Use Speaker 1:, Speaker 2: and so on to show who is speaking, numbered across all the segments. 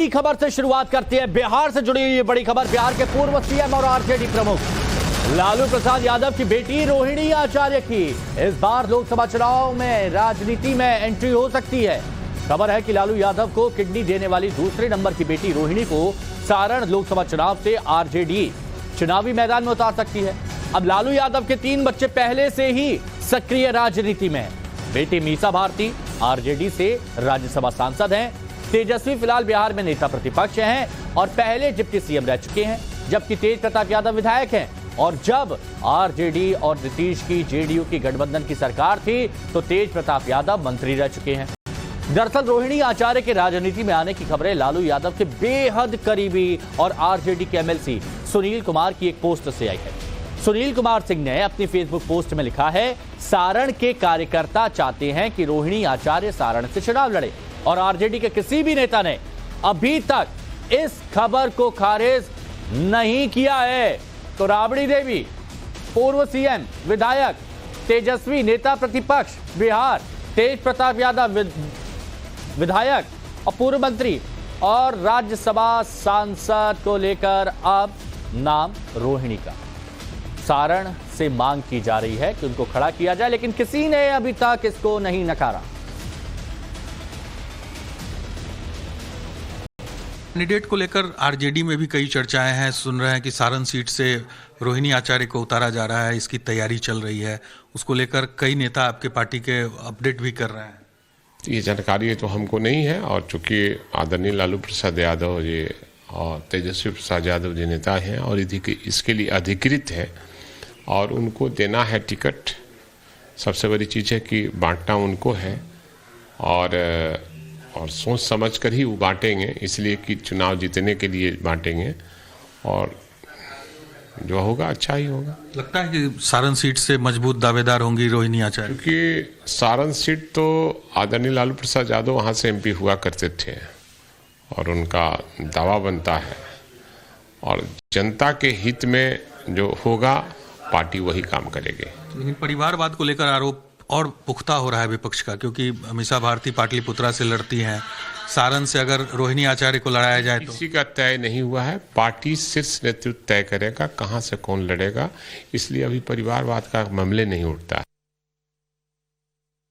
Speaker 1: की खबर से शुरुआत करते हैं। बिहार से जुड़ी हुई ये बड़ी खबर। बिहार के पूर्व सीएम और आरजेडी प्रमुख लालू प्रसाद यादव की बेटी रोहिणी आचार्य की इस बार लोकसभा चुनाव में राजनीति में एंट्री हो सकती है। खबर है कि लालू यादव को किडनी देने वाली दूसरे नंबर की बेटी रोहिणी को सारण लोकसभा चुनाव से आरजेडी चुनावी मैदान में उतार सकती है। अब लालू यादव के 3 बच्चे पहले से ही सक्रिय राजनीति में हैं। बेटी मीसा भारती आरजेडी से राज्यसभा सांसद हैं। तेजस्वी फिलहाल बिहार में नेता प्रतिपक्ष हैं और पहले डिप्टी सीएम रह चुके हैं, जबकि तेज प्रताप यादव विधायक हैं। और जब आरजेडी और नीतीश की जेडीयू की गठबंधन की सरकार थी तो तेज प्रताप यादव मंत्री रह चुके हैं। दरअसल रोहिणी आचार्य के राजनीति में आने की खबरें लालू यादव के बेहद करीबी और आरजेडी के एमएलसी सुनील कुमार की एक पोस्ट से आई है। सुनील कुमार सिंह ने अपनी फेसबुक पोस्ट में लिखा है, सारण के कार्यकर्ता चाहते हैं कि रोहिणी आचार्य सारण से चुनाव लड़े और आरजेडी के किसी भी नेता ने अभी तक इस खबर को खारिज नहीं किया है। तो राबड़ी देवी पूर्व सीएम, विधायक, तेजस्वी नेता प्रतिपक्ष बिहार, तेज प्रताप यादव विधायक और पूर्व मंत्री और राज्यसभा सांसद को लेकर अब नाम रोहिणी का सारण से मांग की जा रही है कि उनको खड़ा किया जाए, लेकिन किसी ने अभी तक इसको नहीं नकारा।
Speaker 2: कैंडिडेट को लेकर आरजेडी में भी कई चर्चाएं हैं। सुन रहे हैं कि सारण सीट से रोहिणी आचार्य को उतारा जा रहा है, इसकी तैयारी चल रही है। उसको लेकर कई नेता आपके पार्टी के अपडेट भी कर रहे हैं।
Speaker 3: ये जानकारी तो हमको नहीं है, और चूंकि आदरणीय लालू प्रसाद यादव जी और तेजस्वी प्रसाद यादव जी नेता हैं और इसके लिए अधिकृत है और उनको देना है टिकट। सबसे बड़ी चीज़ है कि बांटना उनको है और सोच समझ कर ही वो बांटेंगे, इसलिए कि चुनाव जीतने के लिए बांटेंगे और जो होगा अच्छा ही होगा।
Speaker 2: लगता है कि सारण सीट से मजबूत दावेदार होंगी रोहिणी आचार्य,
Speaker 3: क्योंकि सारण सीट तो आदरणीय लालू प्रसाद यादव वहाँ से एमपी हुआ करते थे और उनका दावा बनता है और जनता के हित में जो होगा पार्टी वही काम करेगी।
Speaker 2: लेकिन परिवारवाद को लेकर आरोप और पुख्ता हो रहा है विपक्ष का, क्योंकि मीसा भारती पाटलिपुत्रा से लड़ती हैं। सारण से अगर रोहिणी आचार्य को लड़ाया जाए तो
Speaker 3: किसी का तय नहीं हुआ है, पार्टी शीर्ष नेतृत्व तय करेगा कहां से कौन लड़ेगा, इसलिए अभी परिवारवाद का मामले नहीं उठता है।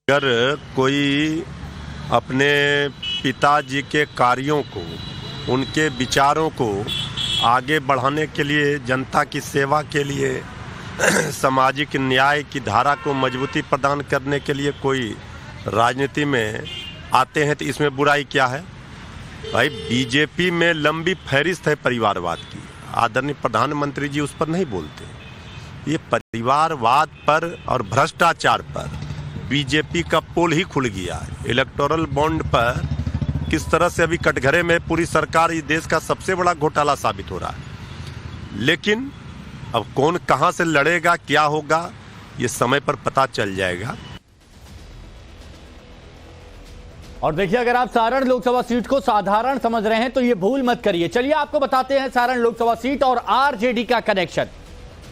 Speaker 4: अगर कोई अपने पिताजी के कार्यों को, उनके विचारों को आगे बढ़ाने के लिए, जनता की सेवा के लिए, सामाजिक न्याय की धारा को मजबूती प्रदान करने के लिए कोई राजनीति में आते हैं तो इसमें बुराई क्या है भाई? बीजेपी में लंबी फहरिस्त है परिवारवाद की। आदरणीय प्रधानमंत्री जी उस पर नहीं बोलते। ये परिवारवाद पर और भ्रष्टाचार पर बीजेपी का पोल ही खुल गया है। इलेक्टोरल बॉन्ड पर किस तरह से अभी कटघरे में पूरी सरकार इस देश का सबसे बड़ा घोटाला साबित हो रहा है। लेकिन अब कौन कहां से लड़ेगा, क्या होगा, ये समय पर पता चल जाएगा।
Speaker 1: और देखिए, अगर आप सारण लोकसभा सीट को साधारण समझ रहे हैं तो ये भूल मत करिए। चलिए आपको बताते हैं सारण लोकसभा सीट और आरजेडी का कनेक्शन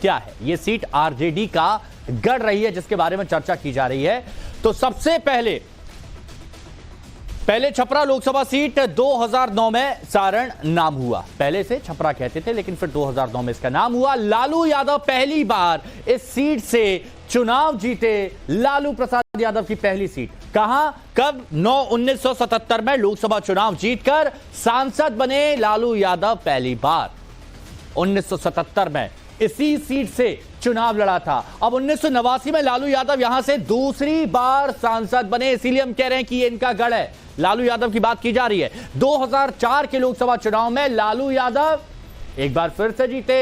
Speaker 1: क्या है। ये सीट आरजेडी का गढ़ रही है जिसके बारे में चर्चा की जा रही है। तो सबसे पहले छपरा लोकसभा सीट 2009 में सारण नाम हुआ। पहले से छपरा कहते थे, लेकिन फिर 2009 में इसका नाम हुआ। लालू यादव पहली बार इस सीट से चुनाव जीते। लालू प्रसाद यादव की पहली सीट कहां, कब? 1977 में लोकसभा चुनाव जीतकर सांसद बने लालू यादव पहली बार। 1977 में इसी सीट से चुनाव लड़ा था। अब 1989 में लालू यादव यहां से दूसरी बार सांसद बने, इसीलिए हम कह रहे हैं कि ये इनका गढ़ है। लालू यादव की बात की जा रही है। 2004 के लोकसभा चुनाव में लालू यादव एक बार फिर से जीते,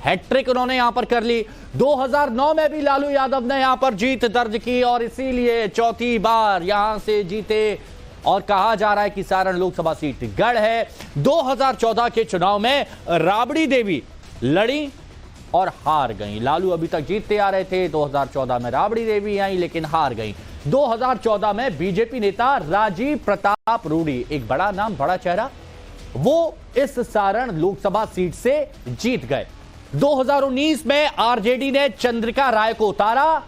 Speaker 1: हैट्रिक उन्होंने यहां पर कर ली। 2009 में भी लालू यादव ने यहां पर जीत दर्ज की और इसीलिए चौथी बार यहां से जीते और कहा जा रहा है कि सारण लोकसभा सीट गढ़ है। 2014 के चुनाव में राबड़ी देवी लड़ी और हार गई। लालू अभी तक जीतते आ रहे थे। 2014 में राबड़ी देवी आई लेकिन हार गई। 2014 में बीजेपी नेता राजीव प्रताप रूडी, एक बड़ा नाम, बड़ा चेहरा, वो इस सारण लोकसभा सीट से जीत गए। 2019 में आरजेडी ने चंद्रिका राय को उतारा,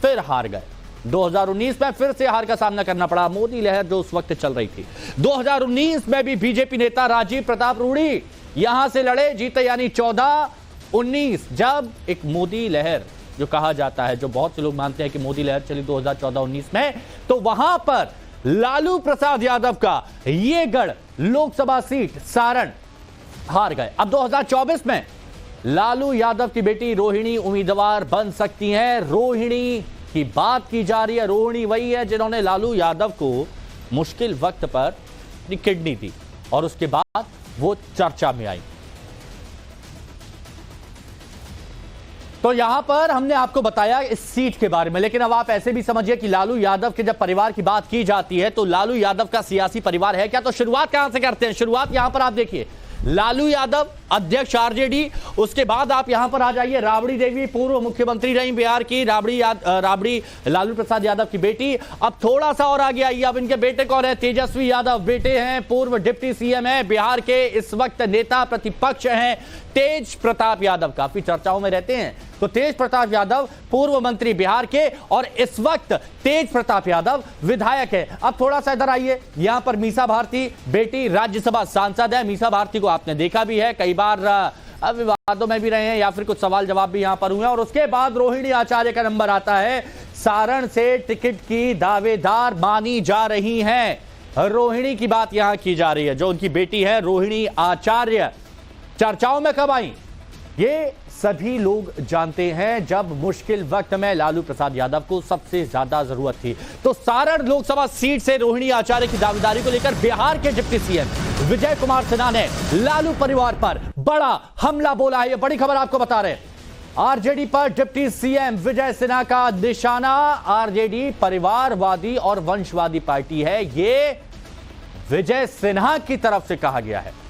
Speaker 1: फिर हार गए। 2019 में फिर से हार का सामना करना पड़ा। मोदी लहर जो उस वक्त चल रही थी, 2019 में भी बीजेपी नेता राजीव प्रताप रूढ़ी यहां से लड़े, जीते, यानी 14-19 जब एक मोदी लहर जो कहा जाता है, जो बहुत से लोग मानते हैं कि मोदी लहर चली 2014-19 में, तो वहां पर लालू प्रसाद यादव का ये गढ़ लोकसभा सीट सारण हार गए। अब 2024 में लालू यादव की बेटी रोहिणी उम्मीदवार बन सकती हैं। रोहिणी की बात की जा रही है। रोहिणी वही है जिन्होंने लालू यादव को मुश्किल वक्त पर अपनी किडनी दी और उसके बाद वो चर्चा में आई। तो यहां पर हमने आपको बताया इस सीट के बारे में, लेकिन अब आप ऐसे भी समझिए कि लालू यादव के जब परिवार की बात की जाती है तो लालू यादव का सियासी परिवार है क्या? तो शुरुआत कहां से करते हैं? शुरुआत यहां पर आप देखिए, लालू यादव अध्यक्ष आरजेडी, उसके बाद आप यहां पर आ जाइए, राबड़ी देवी पूर्व मुख्यमंत्री रही बिहार की, राबड़ी लालू प्रसाद यादव की बेटी। अब थोड़ा सा और आगे आइए, अब इनके बेटे कौन है? तेजस्वी यादव बेटे हैं, पूर्व डिप्टी सीएम है बिहार के, इस वक्त नेता प्रतिपक्ष हैं तेज प्रताप यादव, काफी चर्चाओं में रहते हैं। तो तेज प्रताप यादव पूर्व मंत्री बिहार के और इस वक्त तेज प्रताप यादव विधायक है। अब थोड़ा सा इधर आइए, यहां पर मीसा भारती बेटी राज्यसभा सांसद है। मीसा भारती को आपने देखा भी है, कई बार विवादों में भी रहे हैं या फिर कुछ सवाल जवाब भी यहां पर हुए। और उसके बाद रोहिणी आचार्य का नंबर आता है, सारण से टिकट की दावेदार मानी जा रही हैं। रोहिणी की बात यहां की जा रही है, जो उनकी बेटी है रोहिणी आचार्य। चर्चाओं में कब आई? ये सभी लोग जानते हैं जब मुश्किल वक्त में लालू प्रसाद यादव को सबसे ज्यादा जरूरत थी। तो सारण लोकसभा सीट से रोहिणी आचार्य की दावेदारी को लेकर बिहार के डिप्टी सीएम विजय कुमार सिन्हा ने लालू परिवार पर बड़ा हमला बोला है। ये बड़ी खबर आपको बता रहे हैं। आरजेडी पर डिप्टी सीएम विजय सिन्हा का निशाना। आरजेडी परिवारवादी और वंशवादी पार्टी है, ये विजय सिन्हा की तरफ से कहा गया है।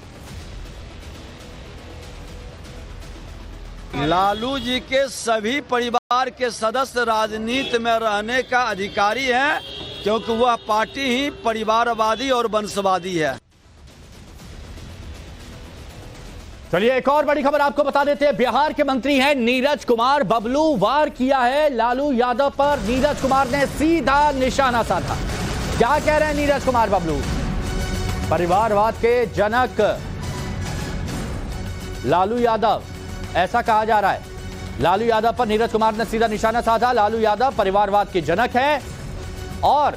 Speaker 5: लालू जी के सभी परिवार के सदस्य राजनीति में रहने का अधिकारी हैं, क्योंकि वह पार्टी ही परिवारवादी और वंशवादी है।
Speaker 1: चलिए एक और बड़ी खबर आपको बता देते हैं। बिहार के मंत्री हैं नीरज कुमार, बबलू वार किया है लालू यादव पर। नीरज कुमार ने सीधा निशाना साधा। क्या कह रहे हैं नीरज कुमार बबलू? परिवारवाद के जनक लालू यादव, ऐसा कहा जा रहा है। लालू यादव पर नीरज कुमार ने सीधा निशाना साधा। लालू यादव परिवारवाद के जनक हैं और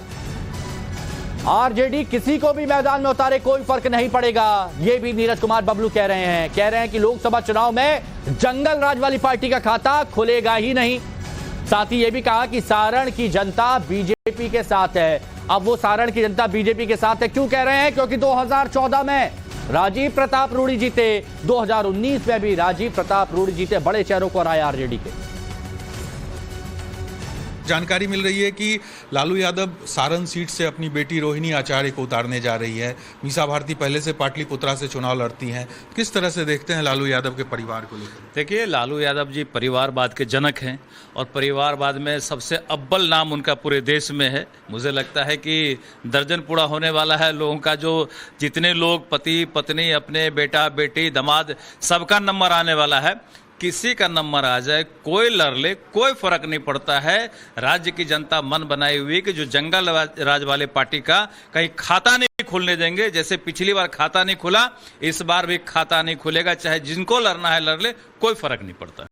Speaker 1: आरजेडी किसी को भी मैदान में उतारे कोई फर्क नहीं पड़ेगा, ये भी नीरज कुमार बबलू कह रहे हैं। कह रहे हैं कि लोकसभा चुनाव में जंगल राज वाली पार्टी का खाता खुलेगा ही नहीं। साथ ही यह भी कहा कि सारण की जनता बीजेपी के साथ है। अब वो सारण की जनता बीजेपी के साथ है क्यों कह रहे हैं? क्योंकि 2014 में राजीव प्रताप रूढ़ी जीते, 2019 में भी राजीव प्रताप रूढ़ी जीते, बड़े चेहरों को हराया आरजेडी के।
Speaker 2: जानकारी मिल रही है कि लालू यादव सारण सीट से अपनी बेटी रोहिणी आचार्य को उतारने जा रही है। मीसा भारती पहले से पाटलिपुत्रा से चुनाव लड़ती हैं। किस तरह से देखते हैं लालू यादव के परिवार को लेकर?
Speaker 6: देखिए, लालू यादव जी परिवारवाद के जनक हैं और परिवारवाद में सबसे अव्वल नाम उनका पूरे देश में है। मुझे लगता है कि दर्जन पूरा होने वाला है लोगों का, जो जितने लोग पति पत्नी अपने बेटा बेटी दामाद सबका नंबर आने वाला है। किसी का नंबर आ जाए, कोई लड़ ले, कोई फर्क नहीं पड़ता है। राज्य की जनता मन बनाई हुई कि जो जंगल राज वाले पार्टी का कहीं खाता नहीं खुलने देंगे। जैसे पिछली बार खाता नहीं खुला, इस बार भी खाता नहीं खुलेगा। चाहे जिनको लड़ना है लड़ ले, कोई फर्क नहीं पड़ता।